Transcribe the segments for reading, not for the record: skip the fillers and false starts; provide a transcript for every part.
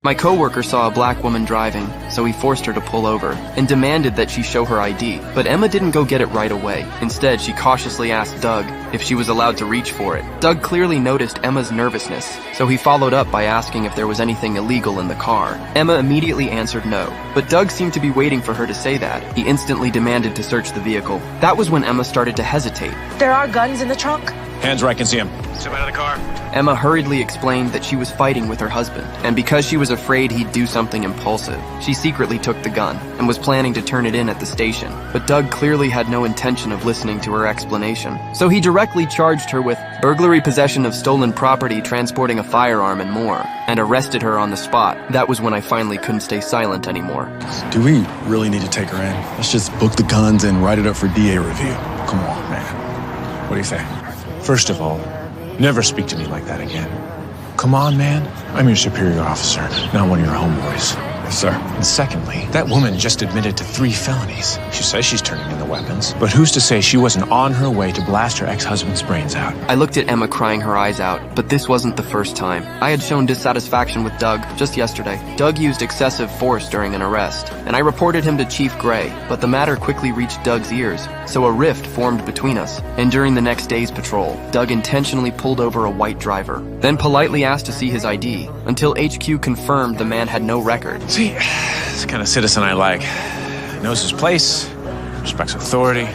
My coworker saw a black woman driving, so he forced her to pull over and demanded that she show her ID. But Emma didn't go get it right away. Instead, she cautiously asked Doug if she was allowed to reach for it. Doug clearly noticed Emma's nervousness, so he followed up by asking if there was anything illegal in the car. Emma immediately answered no, but Doug seemed to be waiting for her to say that. He instantly demanded to search the vehicle. That was when Emma started to hesitate. There are guns in the trunk? Hands where I can see him. Step out of the car. Emma hurriedly explained that she was fighting with her husband, and because she was afraid he'd do something impulsive, she secretly took the gun and was planning to turn it in at the station. But Doug clearly had no intention of listening to her explanation, so he directly charged her with burglary, possession of stolen property, transporting a firearm, and more, and arrested her on the spot. That was when I finally couldn't stay silent anymore. Do we really need to take her in? Let's just book the guns and write it up for DA review. Come on, man. What do you say? First of all, never speak to me like that again. Come on, man. I'm your superior officer, not one of your homeboys. Yes, sir. And secondly, that woman just admitted to 3 felonies. She says she's turning in the weapons, but who's to say she wasn't on her way to blast her ex-husband's brains out? I looked at Emma crying her eyes out, but this wasn't the first time. I had shown dissatisfaction with Doug just yesterday. Doug used excessive force during an arrest, and I reported him to Chief Gray, but the matter quickly reached Doug's ears, so a rift formed between us. And during the next day's patrol, Doug intentionally pulled over a white driver, then politely asked to see his ID, until HQ confirmed the man had no record. See, it's the kind of citizen I like. Knows his place, respects authority.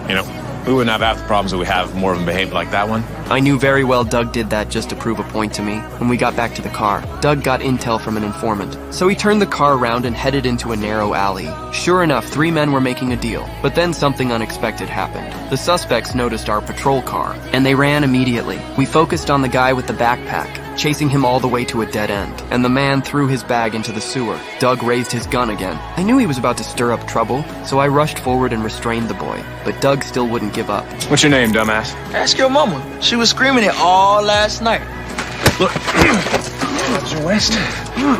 You know, we wouldn't have half the problems that we have if more of them behaved like that one. I knew very well Doug did that just to prove a point to me. When we got back to the car, Doug got intel from an informant, so he turned the car around and headed into a narrow alley. Sure enough, 3 men were making a deal, but then something unexpected happened. The suspects noticed our patrol car, and they ran immediately. We focused on the guy with the backpack, chasing him all the way to a dead end, and the man threw his bag into the sewer. Doug raised his gun again. I knew he was about to stir up trouble, so I rushed forward and restrained the boy, but Doug still wouldn't give up. What's your name, dumbass? Ask your mama. She was screaming it all last night. Look, Officer West,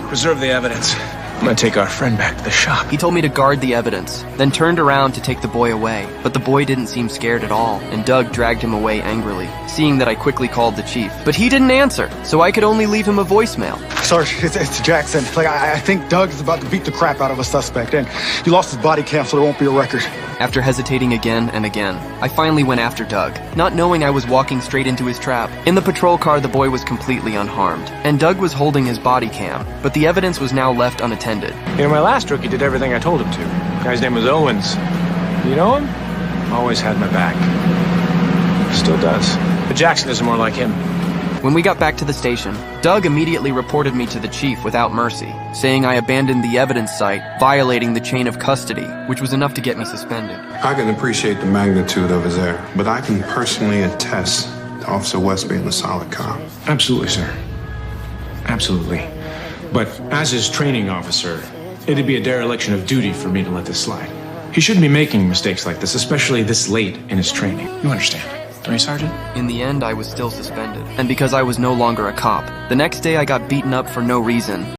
preserve the evidence. I'm gonna take our friend back to the shop. He told me to guard the evidence, then turned around to take the boy away. But the boy didn't seem scared at all, and Doug dragged him away angrily, seeing that I quickly called the chief. But he didn't answer, so I could only leave him a voicemail. Sarge, it's Jackson. I think Doug is about to beat the crap out of a suspect, and he lost his body cam, so there won't be a record. After hesitating again and again, I finally went after Doug, not knowing I was walking straight into his trap. In the patrol car, the boy was completely unharmed, and Doug was holding his body cam, but the evidence was now left unattended. You know, my last rookie did everything I told him to. The guy's name was Owens. You know him? Always had my back. Still does. But Jackson is more like him. When we got back to the station, Doug immediately reported me to the chief without mercy, saying I abandoned the evidence site, violating the chain of custody, which was enough to get me suspended. I can appreciate the magnitude of his error, but I can personally attest to Officer West being a solid cop. Absolutely, sir. Absolutely. But as his training officer, it'd be a dereliction of duty for me to let this slide. He shouldn't be making mistakes like this, especially this late in his training. You understand, don't you, Sergeant? In the end, I was still suspended, and because I was no longer a cop, the next day I got beaten up for no reason.